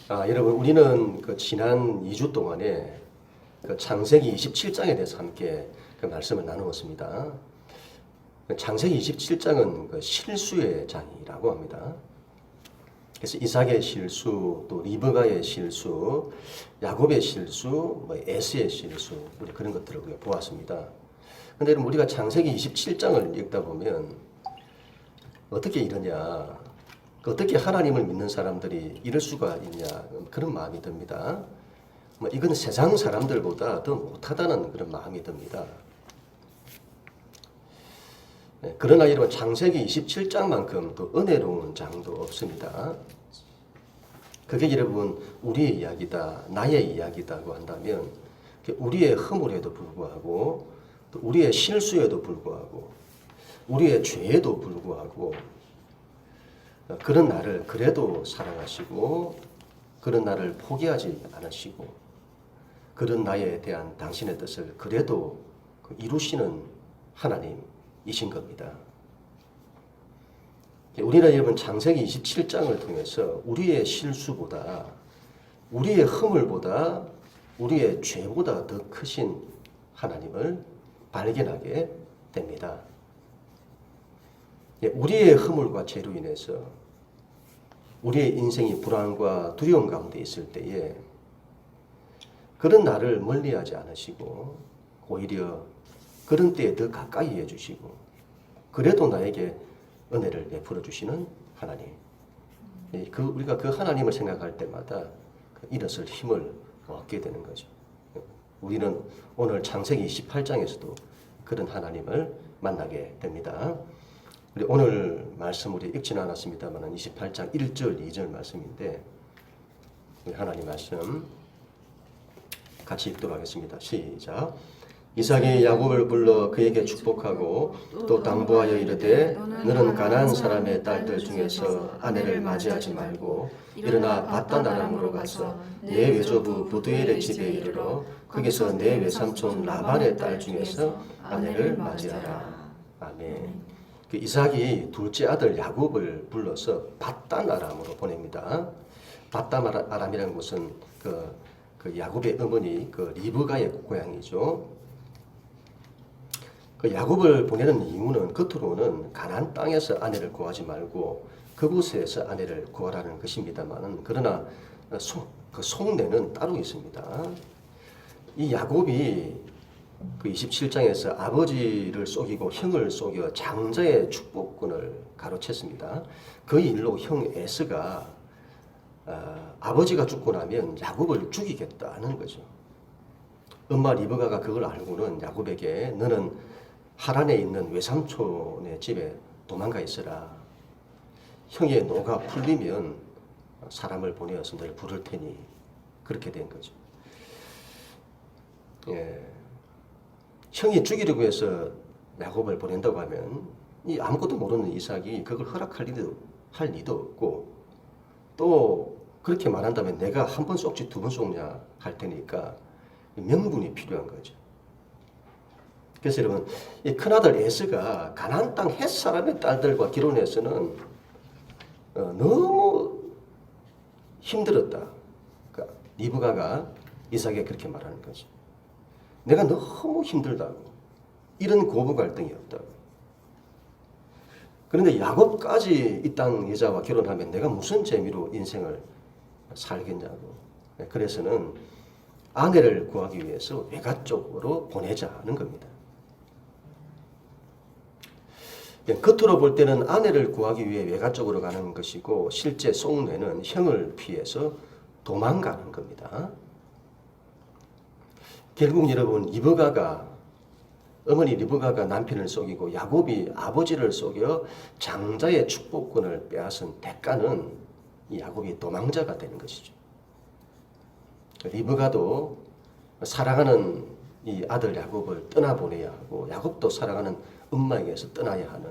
여러분, 우리는 그 지난 2주 동안에 그 창세기 27장에 대해서 함께 그 말씀을 나누었습니다. 창세기 27장은 그 실수의 장이라고 합니다. 그래서 이삭의 실수, 또 리브가의 실수, 야곱의 실수, 에스의 실수, 우리 그런 것들을 우리가 보았습니다. 근데 여러분, 우리가 창세기 27장을 읽다 보면 어떻게 이러냐, 어떻게 하나님을 믿는 사람들이 이럴 수가 있냐, 그런 마음이 듭니다. 이건 세상 사람들보다 더 못하다는 그런 마음이 듭니다. 그러나 여러분, 창세기 27장만큼 또 은혜로운 장도 없습니다. 그게 여러분 우리의 이야기다, 나의 이야기다고 한다면 우리의 허물에도 불구하고, 또 우리의 실수에도 불구하고, 우리의 죄에도 불구하고, 그런 나를 그래도 사랑하시고, 그런 나를 포기하지 않으시고, 그런 나에 대한 당신의 뜻을 그래도 이루시는 하나님이신 겁니다. 우리는 여러분 창세기 27장을 통해서 우리의 실수보다, 우리의 허물보다, 우리의 죄보다 더 크신 하나님을 발견하게 됩니다. 우리의 허물과 죄로 인해서 우리의 인생이 불안과 두려움 가운데 있을 때에 그런 나를 멀리하지 않으시고 오히려 그런 때에 더 가까이 해주시고, 그래도 나에게 은혜를 베풀어 주시는 하나님. 우리가 그 하나님을 생각할 때마다 일어설 힘을 얻게 되는 거죠. 우리는 오늘 창세기 28장에서도 그런 하나님을 만나게 됩니다. 우리 오늘 말씀 우리 읽지는 않았습니다만 28장 1절 2절 말씀인데, 우리 하나님 말씀 같이 읽도록 하겠습니다. 시작. 이삭이 야곱을 불러 그에게 축복하고 또 당부하여 이르되 너는 가나안 사람의 딸들 중에서 아내를 맞이하지 말고 일어나 밧단 아람으로 가서 내 외조부 부두엘의 집에 이르러 거기서 내 외삼촌 라반의 딸 중에서 아내를 맞이하라. 아멘. 그 이삭이 둘째 아들 야곱을 불러서 밧단 아람으로 보냅니다. 밧단 아람이라는 곳은 그 야곱의 어머니 그 리브가의 고향이죠. 그 야곱을 보내는 이유는 겉으로는 가나안 땅에서 아내를 구하지 말고 그곳에서 아내를 구하라는 것입니다만, 그러나 그 속내는 따로 있습니다. 이 야곱이 그 27장에서 아버지를 속이고 형을 속여 장자의 축복권을 가로챘습니다. 그 일로 형 에스가 아버지가 죽고 나면 야곱을 죽이겠다는 거죠. 엄마 리브가가 그걸 알고는 야곱에게 너는 하란에 있는 외삼촌의 집에 도망가 있어라. 형의 노가 풀리면 사람을 보내어서 너를 부를 테니. 그렇게 된 거죠. 형이 죽이려고 해서 야곱을 보낸다고 하면 이 아무것도 모르는 이삭이 그걸 허락할 리도 없고, 또 그렇게 말한다면 내가 한 번 쏙지 두 번 쏙냐 할 테니까 명분이 필요한 거죠. 그래서 여러분, 이 큰아들 에스가 가나안 땅 헷 사람의 딸들과 결혼해서는 너무 힘들었다. 그러니까 리브가가 이삭에게 그렇게 말하는 거죠. 내가 너무 힘들다고. 이런 고부 갈등이 없다고. 그런데 야곱까지 이 땅 여자와 결혼하면 내가 무슨 재미로 인생을 살겠냐고. 그래서는 아내를 구하기 위해서 외가 쪽으로 보내자는 겁니다. 겉으로 볼 때는 아내를 구하기 위해 외가 쪽으로 가는 것이고, 실제 속내는 형을 피해서 도망가는 겁니다. 결국 여러분, 어머니 리브가가 남편을 속이고 야곱이 아버지를 속여 장자의 축복권을 빼앗은 대가는 이 야곱이 도망자가 되는 것이죠. 리브가도 사랑하는 이 아들 야곱을 떠나보내야 하고, 야곱도 사랑하는 엄마에게서 떠나야 하는.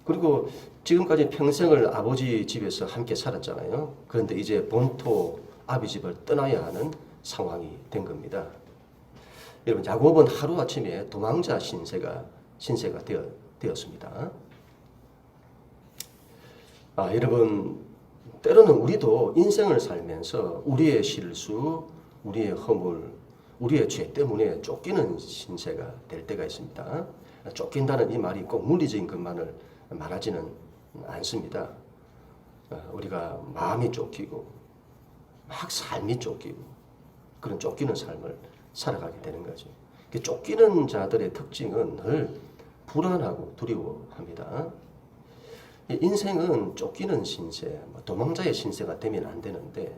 그리고 지금까지 평생을 아버지 집에서 함께 살았잖아요. 그런데 이제 본토 아비 집을 떠나야 하는 상황이 된 겁니다. 여러분, 야곱은 하루아침에 도망자 신세가 되었습니다. 여러분, 때로는 우리도 인생을 살면서 우리의 실수, 우리의 허물, 우리의 죄 때문에 쫓기는 신세가 될 때가 있습니다. 쫓긴다는 이 말이 꼭 물리적인 것만을 말하지는 않습니다. 우리가 마음이 쫓기고 막 삶이 쫓기고 그런 쫓기는 삶을 살아가게 되는 거죠. 쫓기는 자들의 특징은 늘 불안하고 두려워합니다. 인생은 쫓기는 신세, 도망자의 신세가 되면 안 되는데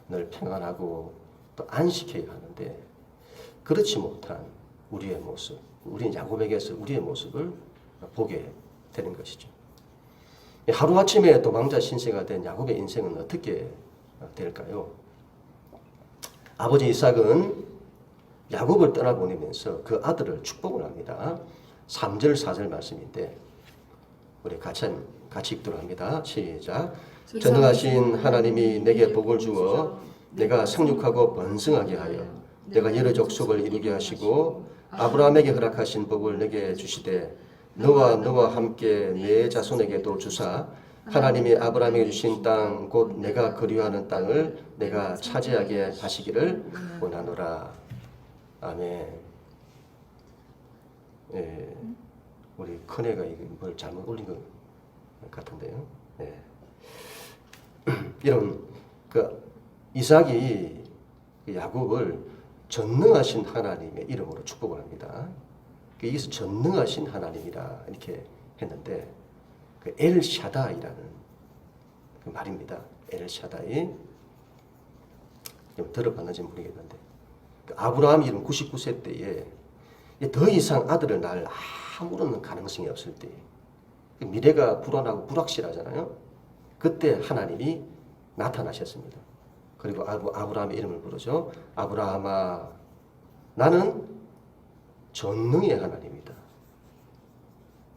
늘 평안하고 또 안식해야 하는데 그렇지 못한 우리의 모습, 우리 야곱에게서 우리의 모습을 보게 되는 것이죠. 하루아침에 도망자 신세가 된 야곱의 인생은 어떻게 될까요? 아버지 이삭은 야곱을 떠나보내면서 그 아들을 축복을 합니다. 3절 4절 말씀인데 우리 같이 읽도록 합니다. 시작. 전능하신 하나님이 내게 복을 주어 내가 생육하고 번성하게 하여 내가 여러 족속을 이루게 하시고 아브라함에게 허락하신 복을 내게 주시되 너와 함께 내 자손에게도 주사 하나님이 아브라함에게 주신 땅 곧 내가 그리워하는 땅을 내가 차지하게 하시기를 원하노라. 아멘. 예, 우리 큰애가 뭘 잘못 올린 것 같은데요. 예. 이런 이삭이 야곱을 전능하신 하나님의 이름으로 축복을 합니다. 여기서 전능하신 하나님이라 이렇게 했는데 엘샤다이라는 그 말입니다. 엘샤다이 좀 들어봤는지 모르겠는데 아브라함이 이런 99세 때에 더 이상 아들을 낳을 아무런 가능성이 없을 때 미래가 불안하고 불확실하잖아요. 그때 하나님이 나타나셨습니다. 그리고 아브라함의 이름을 부르죠. 아브라함아, 나는 전능의 하나님이다.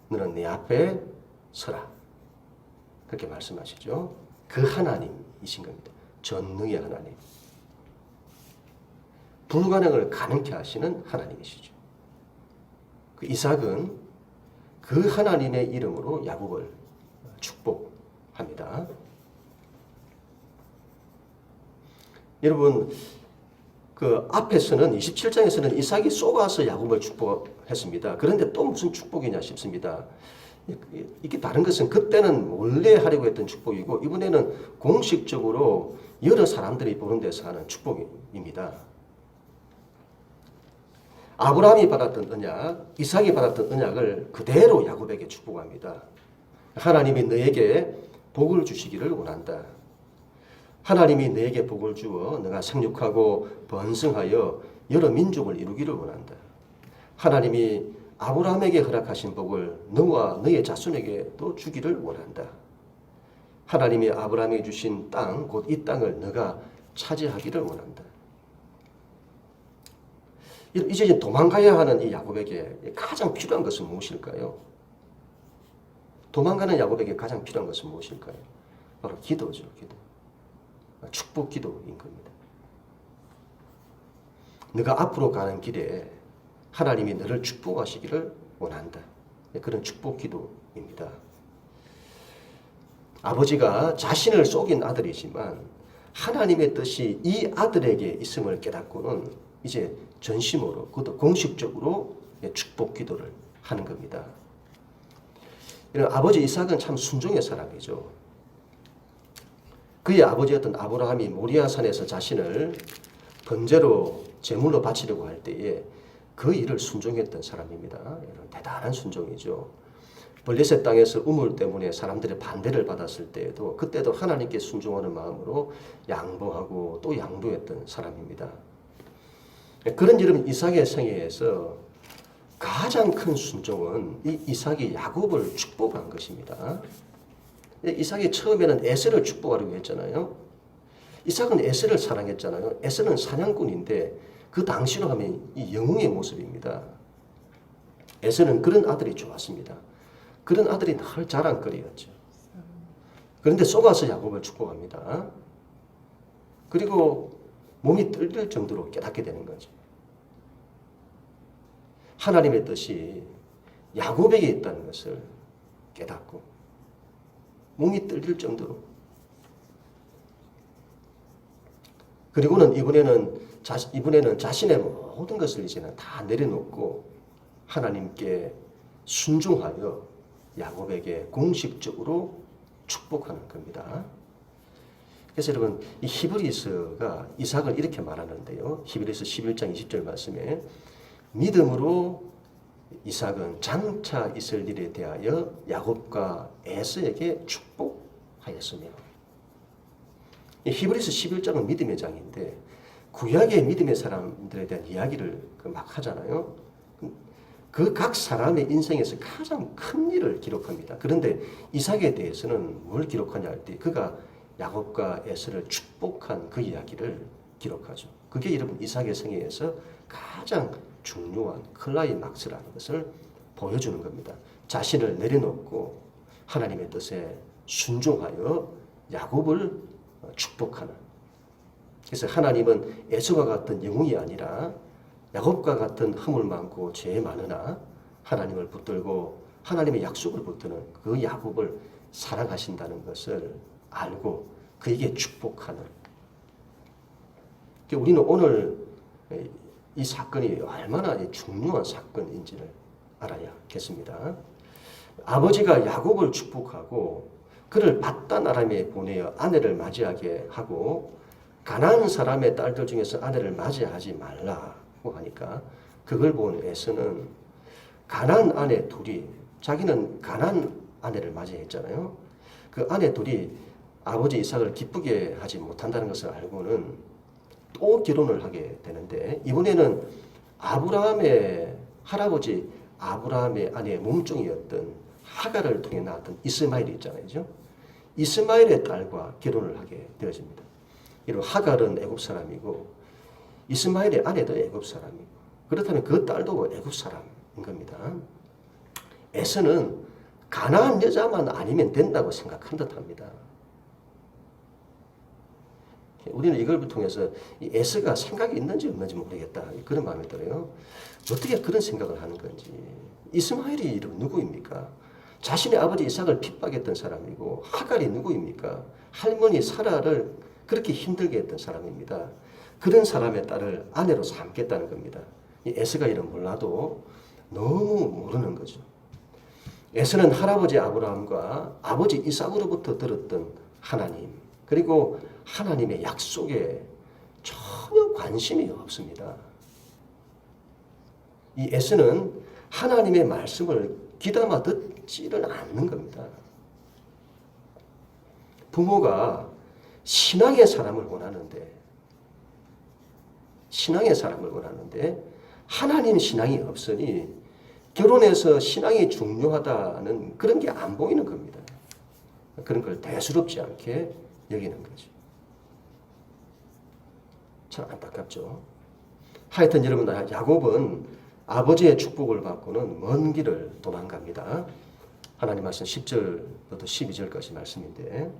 너는 내 앞에 서라. 그렇게 말씀하시죠. 그 하나님이신 겁니다. 전능의 하나님. 불가능을 가능케 하시는 하나님이시죠. 그 이삭은 그 하나님의 이름으로 야곱을 축복합니다. 여러분, 그 앞에서는 27장에서는 이삭이 쏘가서 야곱을 축복했습니다. 그런데 또 무슨 축복이냐 싶습니다. 이게 다른 것은 그때는 원래 하려고 했던 축복이고 이번에는 공식적으로 여러 사람들이 보는 데서 하는 축복입니다. 아브라함이 받았던 언약, 이삭이 받았던 언약을 그대로 야곱에게 축복합니다. 하나님이 너에게 복을 주시기를 원한다. 하나님이 너에게 복을 주어 너가 생육하고 번성하여 여러 민족을 이루기를 원한다. 하나님이 아브라함에게 허락하신 복을 너와 너의 자손에게도 주기를 원한다. 하나님이 아브라함에게 주신 땅, 곧 이 땅을 너가 차지하기를 원한다. 이제 도망가야 하는 이 야곱에게 가장 필요한 것은 무엇일까요? 도망가는 야곱에게 가장 필요한 것은 무엇일까요? 바로 기도죠, 기도. 축복 기도인 겁니다. 네가 앞으로 가는 길에 하나님이 너를 축복하시기를 원한다. 그런 축복 기도입니다. 아버지가 자신을 속인 아들이지만 하나님의 뜻이 이 아들에게 있음을 깨닫고는 이제 전심으로, 그것도 공식적으로 축복 기도를 하는 겁니다. 이런 아버지 이삭은 참 순종의 사람이죠. 그의 아버지였던 아브라함이 모리아산에서 자신을 번제로 제물로 바치려고 할 때에 그 일을 순종했던 사람입니다. 대단한 순종이죠. 블레셋 땅에서 우물 때문에 사람들의 반대를 받았을 때에도 그때도 하나님께 순종하는 마음으로 양보하고 또 양보했던 사람입니다. 그런 여러분 이삭의 생애에서 가장 큰 순종은 이 이삭이 야곱을 축복한 것입니다. 이삭이 처음에는 에서를 축복하려고 했잖아요. 이삭은 에서를 사랑했잖아요. 에서는 사냥꾼인데 그 당시로 하면 이 영웅의 모습입니다. 에서는 그런 아들이 좋았습니다. 그런 아들이 늘 자랑거리였죠. 그런데 속아서 야곱을 축복합니다. 그리고 몸이 떨릴 정도로 깨닫게 되는 거죠. 하나님의 뜻이 야곱에게 있다는 것을 깨닫고 몸이 떨릴 정도로 그리고는 이번에는 자신의 모든 것을 이제는 다 내려놓고 하나님께 순종하여 야곱에게 공식적으로 축복하는 겁니다. 그래서 여러분 이 히브리서가 이삭을 이렇게 말하는데요. 히브리서 11장 20절 말씀에 믿음으로 이삭은 장차 있을 일에 대하여 야곱과 에서에게 축복하였으며, 이 히브리서 11장은 믿음의 장인데 구약의 믿음의 사람들에 대한 이야기를 막 하잖아요. 그 각 사람의 인생에서 가장 큰 일을 기록합니다. 그런데 이삭에 대해서는 뭘 기록하냐 할 때 그가 야곱과 에서를 축복한 그 이야기를 기록하죠. 그게 여러분 이삭의 생애에서 가장 중요한 클라이막스라는 것을 보여주는 겁니다. 자신을 내려놓고 하나님의 뜻에 순종하여 야곱을 축복하는. 그래서 하나님은 에서와 같은 영웅이 아니라 야곱과 같은 허물 많고 죄 많으나 하나님을 붙들고 하나님의 약속을 붙드는 그 야곱을 사랑하신다는 것을 알고 그에게 축복하는. 우리는 오늘 이 사건이 얼마나 중요한 사건인지를 알아야겠습니다. 아버지가 야곱을 축복하고 그를 밧단 아람에 보내어 아내를 맞이하게 하고 가나안 사람의 딸들 중에서 아내를 맞이하지 말라고 하니까 그걸 본 에서는 가나안 아내 둘이, 자기는 가나안 아내를 맞이했잖아요. 그 아내 둘이 아버지 이삭을 기쁘게 하지 못한다는 것을 알고는 또 결혼을 하게 되는데, 이번에는 아브라함의 할아버지 아브라함의 아내의 몸종이었던 하갈을 통해 낳았던 이스마엘이 있잖아요. 그죠? 이스마엘의 딸과 결혼을 하게 되어집니다. 이런 하갈은 애굽 사람이고 이스마엘의 아내도 애굽 사람이고, 그렇다면 그 딸도 애굽 사람인 겁니다. 에서는 가나안 여자만 아니면 된다고 생각한 듯합니다. 우리는 이걸 통해서 이 에서가 생각이 있는지 없는지 모르겠다, 그런 마음이 들어요. 어떻게 그런 생각을 하는 건지. 이스마엘이 누구입니까? 자신의 아버지 이삭을 핍박했던 사람이고, 하갈이 누구입니까? 할머니 사라를 그렇게 힘들게 했던 사람입니다. 그런 사람의 딸을 아내로 삼겠다는 겁니다. 이 에서가 이런 몰라도 너무 모르는 거죠. 에서는 할아버지 아브라함과 아버지 이삭으로부터 들었던 하나님, 그리고 하나님의 약속에 전혀 관심이 없습니다. 이 에서는 하나님의 말씀을 귀담아 듣지를 않는 겁니다. 부모가 신앙의 사람을 원하는데 하나님 신앙이 없으니 결혼해서 신앙이 중요하다는 그런 게 안 보이는 겁니다. 그런 걸 대수롭지 않게 여기는 거죠. 참 안타깝죠. 하여튼 여러분, 야곱은 아버지의 축복을 받고는 먼 길을 도망갑니다. 하나님 말씀 10절부터 12절까지 말씀인데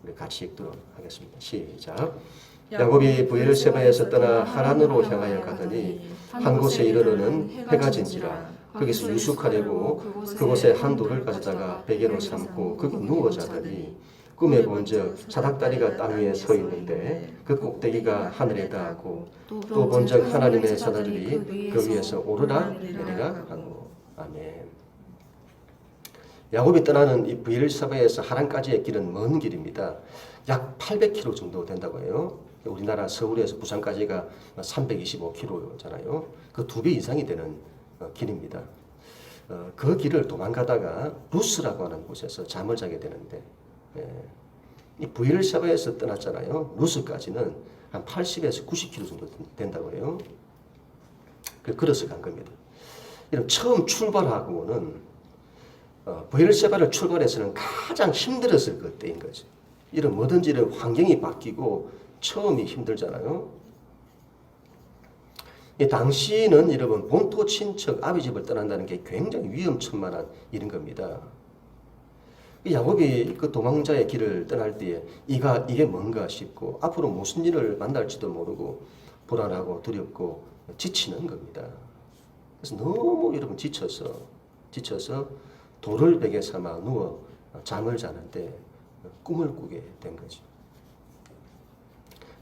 우리 같이 읽도록 하겠습니다. 시작. 야곱이 브엘세바에서 떠나 하란으로 향하여 가더니 한 곳에 이르러는 해가 진지라. 거기서 유숙하려고 그곳에 한 돌을 가져다가 베개로 삼고 거기 누워 자더니 꿈에 본즉 사닥다리가 땅 위에 서 있는데 그 꼭대기가 하늘에 닿았고 또 본즉 하나님의 사다들이 그 위에서 오르락 내리락 하고. 아멘. 야곱이 떠나는 이 브엘세바에서 하란까지의 길은 먼 길입니다. 약 800km 정도 된다고 해요. 우리나라 서울에서 부산까지가 325km잖아요. 그 2배 이상이 되는 길입니다. 그 길을 도망가다가 루스라고 하는 곳에서 잠을 자게 되는데, 이 브엘세바에서 떠났잖아요. 루스까지는 한 80에서 90km 정도 된다고 해요. 걸어서 간 겁니다. 처음 출발하고는 브엘세바를 출발해서는 가장 힘들었을 그때인 거죠. 이런 뭐든지 환경이 바뀌고 처음이 힘들잖아요. 당시는 여러분 본토 친척 아비 집을 떠난다는 게 굉장히 위험천만한 일인 겁니다. 야곱이 그 도망자의 길을 떠날 때에 이게 뭔가 싶고 앞으로 무슨 일을 만날지도 모르고 불안하고 두렵고 지치는 겁니다. 그래서 너무 여러분 지쳐서 돌을 베개 삼아 누워 잠을 자는데 꿈을 꾸게 된 거죠.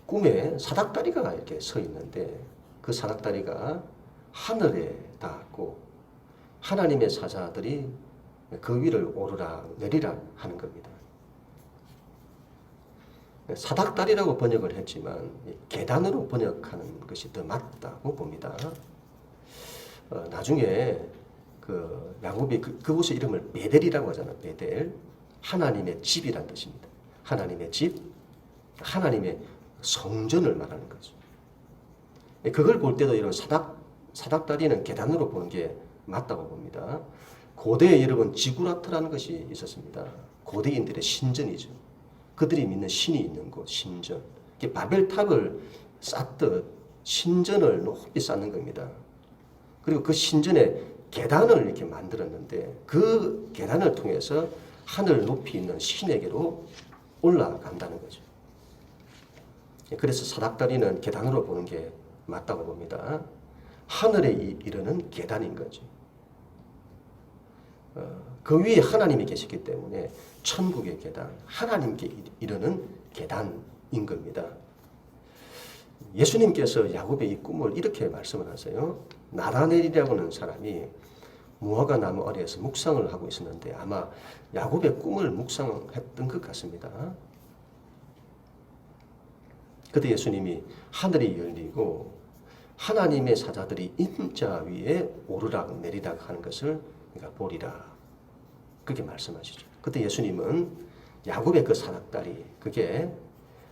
꿈에 사닥다리가 이렇게 서 있는데 그 사닥다리가 하늘에 닿았고 하나님의 사자들이 그 위를 오르락 내리락 하는 겁니다. 사닥다리라고 번역을 했지만 계단으로 번역하는 것이 더 맞다고 봅니다. 나중에 그 야곱이 그곳의 이름을 베델이라고 하잖아요. 베델. 하나님의 집이란 뜻입니다. 하나님의 집, 하나님의 성전을 말하는 거죠. 그걸 볼 때도 이런 사닥다리는 계단으로 보는 게 맞다고 봅니다. 고대에 여러분 지구라트라는 것이 있었습니다. 고대인들의 신전이죠. 그들이 믿는 신이 있는 곳, 신전. 바벨탑을 쌓듯 신전을 높이 쌓는 겁니다. 그리고 그 신전에 계단을 이렇게 만들었는데 그 계단을 통해서 하늘 높이 있는 신에게로 올라간다는 거죠. 그래서 사닥다리는 계단으로 보는 게 맞다고 봅니다. 하늘에 이르는 계단인 거죠. 그 위에 하나님이 계시기 때문에 천국의 계단, 하나님께 이르는 계단인 겁니다. 예수님께서 야곱의 이 꿈을 이렇게 말씀을 하세요. 나다넬이라고 하는 사람이 무화과 나무 아래에서 묵상을 하고 있었는데 아마 야곱의 꿈을 묵상했던 것 같습니다. 그때 예수님이 하늘이 열리고 하나님의 사자들이 인자 위에 오르락 내리락 하는 것을 보리라. 그렇게 말씀하시죠. 그때 예수님은 야곱의 그 사닥다리, 그게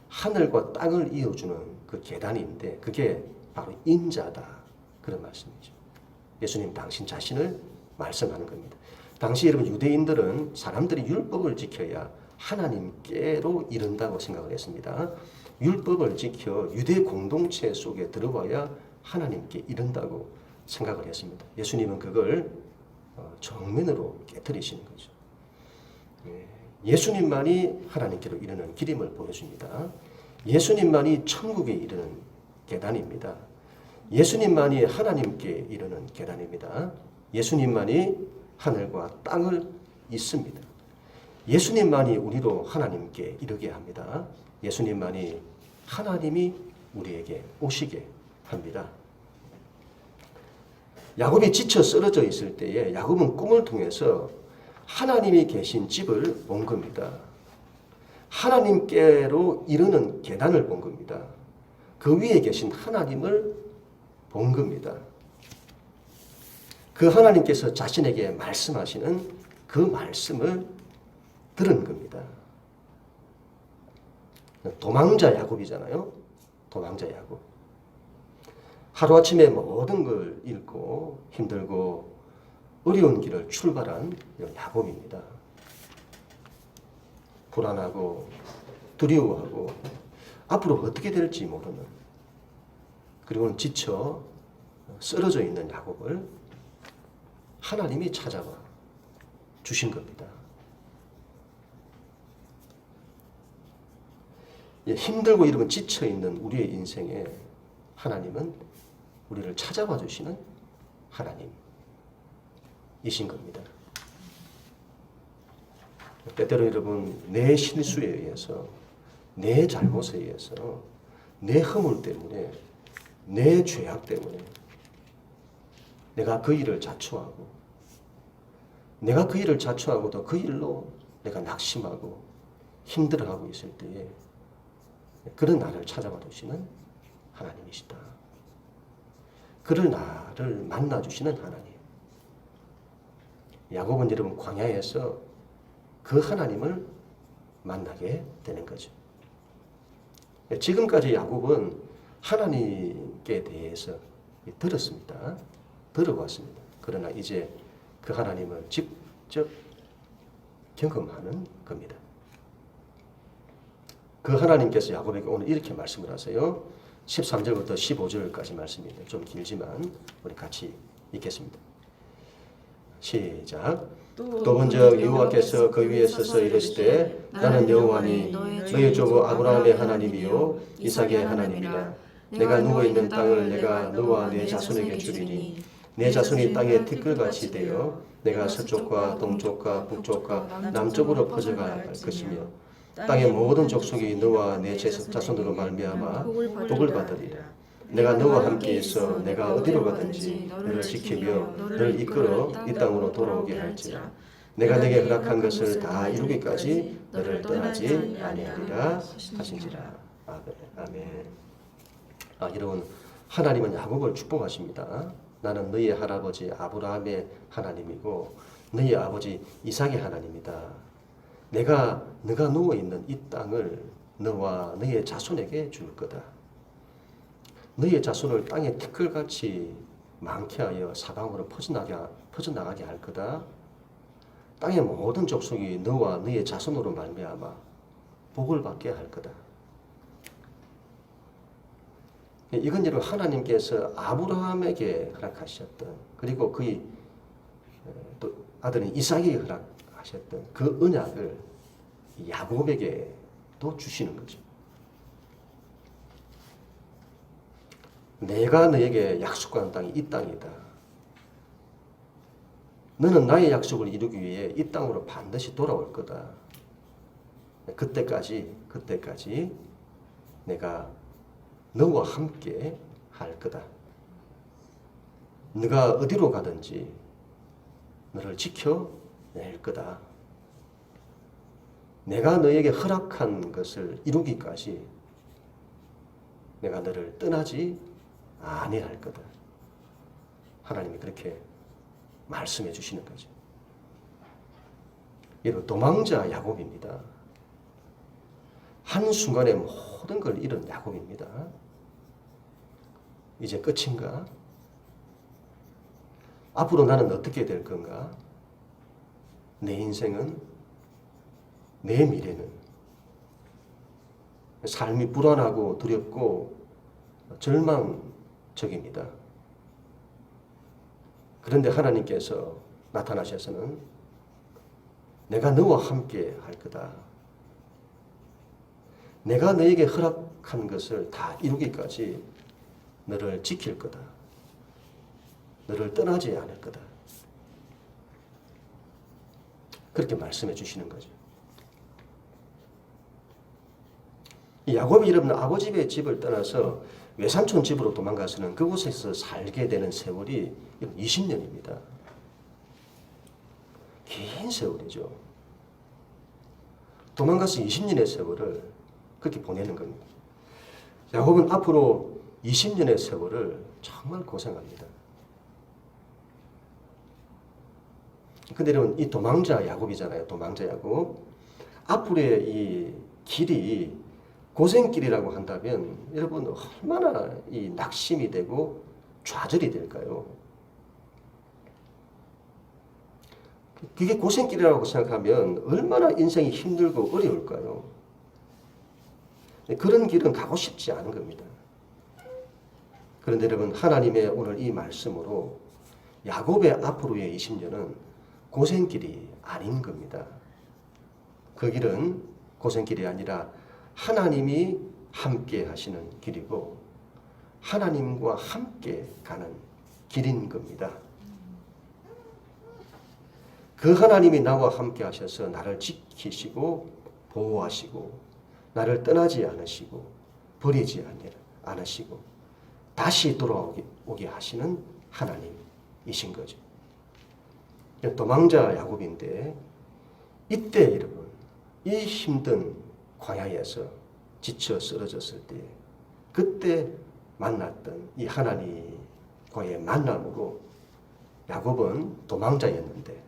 하늘과 땅을 이어주는 그 계단인데 그게 바로 인자다. 그런 말씀이죠. 예수님 당신 자신을 말씀하는 겁니다. 당시 여러분 유대인들은 사람들이 율법을 지켜야 하나님께로 이른다고 생각을 했습니다. 율법을 지켜 유대 공동체 속에 들어와야 하나님께 이른다고 생각을 했습니다. 예수님은 그걸 정면으로 깨뜨리시는 거죠. 예수님만이 하나님께로 이르는 길임을 보여줍니다. 예수님만이 천국에 이르는 계단입니다. 예수님만이 하나님께 이르는 계단입니다. 예수님만이 하늘과 땅을 잇습니다. 예수님만이 우리로 하나님께 이르게 합니다. 예수님만이 하나님이 우리에게 오시게 합니다. 야곱이 지쳐 쓰러져 있을 때에 야곱은 꿈을 통해서 하나님이 계신 집을 본 겁니다. 하나님께로 이르는 계단을 본 겁니다. 그 위에 계신 하나님을 본 겁니다. 그 하나님께서 자신에게 말씀하시는 그 말씀을 들은 겁니다. 도망자 야곱이잖아요. 도망자 야곱. 하루아침에 모든 걸 잃고 힘들고 어려운 길을 출발한 야곱입니다. 불안하고 두려워하고 앞으로 어떻게 될지 모르는, 그리고는 지쳐 쓰러져 있는 야곱을 하나님이 찾아와 주신 겁니다. 힘들고 이러면 지쳐 있는 우리의 인생에 하나님은 우리를 찾아와 주시는 하나님이신 겁니다. 때때로 여러분 내 실수에 의해서, 내 잘못에 의해서, 내 허물 때문에, 내 죄악 때문에 내가 그 일을 자초하고, 내가 그 일을 자초하고도 그 일로 내가 낙심하고 힘들어하고 있을 때에 그런 나를 찾아와 주시는 하나님이시다. 그를 나를 만나주시는 하나님. 야곱은 여러분 광야에서 그 하나님을 만나게 되는 거죠. 지금까지 야곱은 하나님께 대해서 들었습니다. 들어왔습니다. 그러나 이제 그 하나님을 직접 경험하는 겁니다. 그 하나님께서 야곱에게 오늘 이렇게 말씀을 하세요. 13절부터 15절까지 말씀입니다. 좀 길지만 우리 같이 읽겠습니다. 시작. 또 본즉 여호와께서 그 위에 서서 이르시되 나는 여호와니 너희 조부 아브라함의 하나님이요 이삭의 하나님이라. 내가 누워있는 땅을 내가 너와 내 자손에게 주리니 내 자손이 땅의 티끌같이 되어 내가 서쪽과 동쪽과 북쪽과 남쪽으로 퍼져갈 것이며 땅의 모든 족속이 너와 내 자손으로 말미암아 복을 받으리라. 내가 너와 함께 있어 내가 어디로 가든지 너를 지키며 너를 이끌어 이 땅으로 돌아오게 할지라. 내가 내게 허락한 것을 다 이루기까지 너를 떠나지 아니하리라 하신지라. 아멘. 아멘. 여러분, 하나님은 야곱을 축복하십니다. 나는 너희 할아버지 아브라함의 하나님이고 너희 아버지 이삭의 하나님이다. 내가 너가 누워 있는 이 땅을 너와 너의 자손에게 줄 거다. 너의 자손을 땅에 티끌같이 많게 하여 사방으로 퍼져나가게 할 거다. 땅의 모든 족속이 너와 너의 자손으로 말미암아 복을 받게 할 거다. 이건 여러분 하나님께서 아브라함에게 허락하셨던, 그리고 그의 또 아들인 이삭에게 허락하셨던 그 언약을 야곱에게 또 주시는 거죠. 내가 너에게 약속한 땅이 이 땅이다. 너는 나의 약속을 이루기 위해 이 땅으로 반드시 돌아올 거다. 그때까지 내가 너와 함께 할 거다. 네가 어디로 가든지 너를 지켜낼 거다. 내가 너에게 허락한 것을 이루기까지 내가 너를 떠나지 아니할 거다. 하나님이 그렇게 말씀해 주시는 거죠. 여러분, 도망자 야곱입니다. 한순간에 모든 걸 잃은 야곱입니다. 이제 끝인가? 앞으로 나는 어떻게 될 건가? 내 인생은, 내 미래는, 삶이 불안하고 두렵고 절망적입니다. 그런데 하나님께서 나타나셔서는 내가 너와 함께 할 거다. 내가 너에게 허락한 것을 다 이루기까지 너를 지킬 거다. 너를 떠나지 않을 거다. 그렇게 말씀해 주시는 거죠. 이 야곱이 여러분 아버지의 집을 떠나서 외삼촌 집으로 도망가서는 그곳에서 살게 되는 세월이 20년입니다. 긴 세월이죠. 도망가서 20년의 세월을 그렇게 보내는 겁니다. 야곱은 앞으로 20년의 세월을 정말 고생합니다. 근데 여러분, 이 도망자 야곱이잖아요. 도망자 야곱. 앞으로의 이 길이 고생길이라고 한다면 여러분 얼마나 이 낙심이 되고 좌절이 될까요? 그게 고생길이라고 생각하면 얼마나 인생이 힘들고 어려울까요? 그런 길은 가고 싶지 않은 겁니다. 그런데 여러분, 하나님의 오늘 이 말씀으로 야곱의 앞으로의 20년은 고생길이 아닌 겁니다. 그 길은 고생길이 아니라 하나님이 함께 하시는 길이고 하나님과 함께 가는 길인 겁니다. 그 하나님이 나와 함께 하셔서 나를 지키시고 보호하시고 나를 떠나지 않으시고 버리지 않으시고 다시 돌아오게 하시는 하나님이신 거죠. 도망자 야곱인데 이때 여러분, 이 힘든 광야에서 지쳐 쓰러졌을 때 그때 만났던 이 하나님과의 만남으로 야곱은 도망자였는데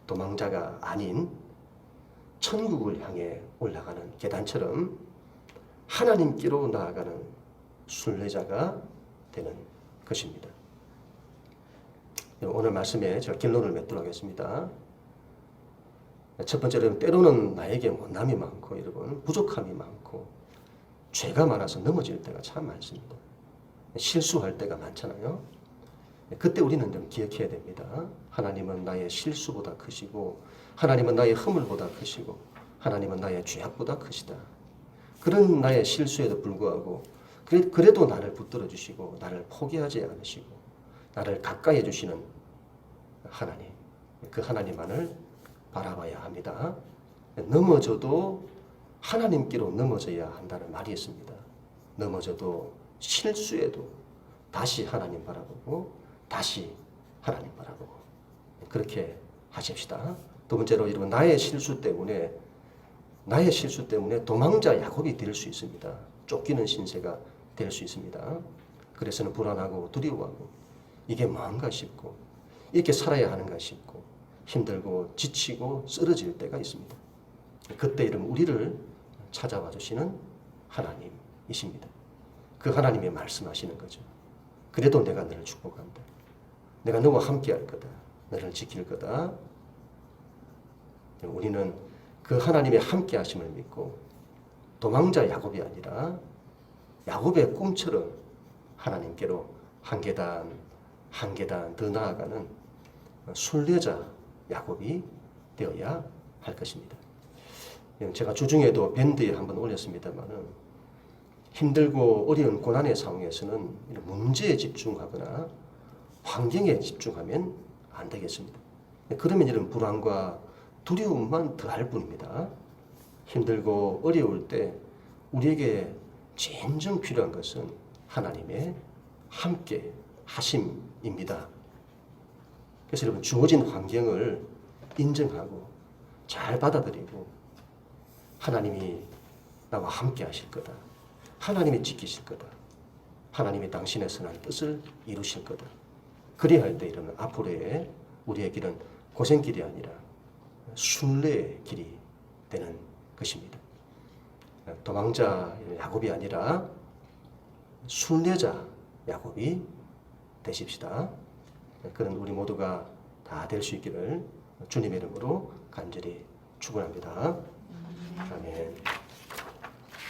도망자가 아닌 천국을 향해 올라가는 계단처럼 하나님께로 나아가는 순례자가 되는 것입니다. 오늘 말씀에 제가 결론을 맺도록 하겠습니다. 첫 번째로는 때로는 나에게 못남이 많고 여러분 부족함이 많고 죄가 많아서 넘어질 때가 참 많습니다. 실수할 때가 많잖아요. 그때 우리는 좀 기억해야 됩니다. 하나님은 나의 실수보다 크시고 하나님은 나의 허물보다 크시고 하나님은 나의 죄악보다 크시다. 그런 나의 실수에도 불구하고 그래도 나를 붙들어 주시고 나를 포기하지 않으시고 나를 가까이 해주시는 하나님, 그 하나님만을 바라봐야 합니다. 넘어져도 하나님께로 넘어져야 한다는 말이 있습니다. 넘어져도 실수해도 다시 하나님 바라보고 다시 하나님 바라보고 그렇게 하십시다. 두 번째로 여러분 나의 실수 때문에 도망자 야곱이 될 수 있습니다. 쫓기는 신세가 될 수 있습니다. 그래서는 불안하고 두려워하고 이게 뭔가 싶고 이렇게 살아야 하는가 싶고 힘들고 지치고 쓰러질 때가 있습니다. 그때 여러분 우리를 찾아와 주시는 하나님이십니다. 그 하나님이 말씀하시는 거죠. 그래도 내가 너를 축복한다. 내가 너와 함께 할 거다. 너를 지킬 거다. 우리는 그 하나님의 함께 하심을 믿고 도망자 야곱이 아니라 야곱의 꿈처럼 하나님께로 한 계단 더 나아가는 순례자 야곱이 되어야 할 것입니다. 제가 주중에도 밴드에 한번 올렸습니다만은 힘들고 어려운 고난의 상황에서는 문제에 집중하거나 환경에 집중하면 안 되겠습니다. 그러면 이런 불안과 두려움만 더할 뿐입니다. 힘들고 어려울 때 우리에게 진정 필요한 것은 하나님의 함께 하심입니다. 그래서 여러분 주어진 환경을 인정하고 잘 받아들이고 하나님이 나와 함께 하실 거다. 하나님이 지키실 거다. 하나님이 당신의 선한 뜻을 이루실 거다. 그래야 할 때 이러면 앞으로의 우리의 길은 고생길이 아니라 순례의 길이 되는 것입니다. 도망자 야곱이 아니라 순례자 야곱이 되십시다. 그런 우리 모두가 다 될 수 있기를 주님의 이름으로 간절히 축원합니다. 아멘.